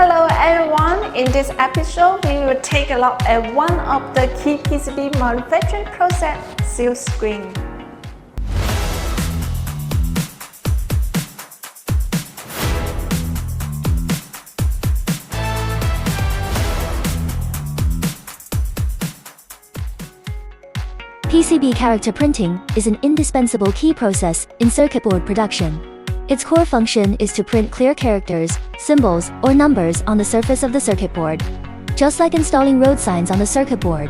Hello everyone, in this episode we will take a look at one of the key PCB manufacturing process, Silkscreen. PCB character printing is an indispensable key process in circuit board production. Its core function is to print clear characters, symbols, or numbers on the surface of the circuit board, just like installing road signs on the circuit board.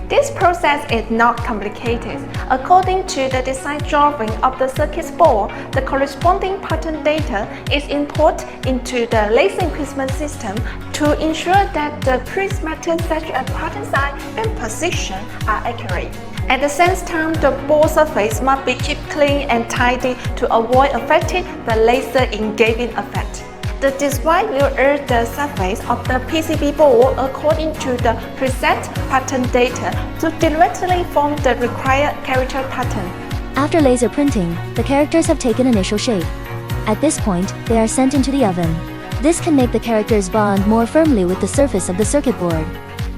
This process is not complicated. According to the design drawing of the circuit board, the corresponding pattern data is input into the laser equipment system to ensure that the prismatic such as pattern size and position are accurate. At the same time, the board surface must be kept clean and tidy to avoid affecting the laser engaging effect. The display will earth the surface of the PCB board according to the preset pattern data to directly form the required character pattern. After laser printing, the characters have taken initial shape. At this point, they are sent into the oven. This can make the characters bond more firmly with the surface of the circuit board,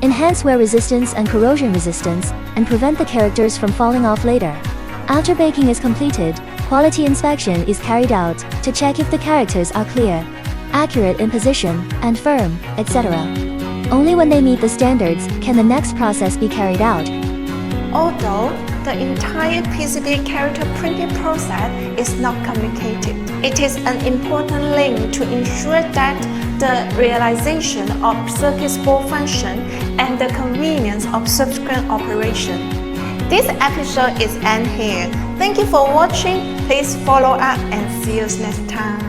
enhance wear resistance and corrosion resistance, and prevent the characters from falling off later. After baking is completed, quality inspection is carried out to check if the characters are clear, accurate in position, and firm, etc. Only when they meet the standards can the next process be carried out. Although the entire PCB character printing process is not complicated, it is an important link to ensure that the realization of circuit board function and the convenience of subsequent operation. This episode is end here. Thank you for watching. Please follow up and see you next time.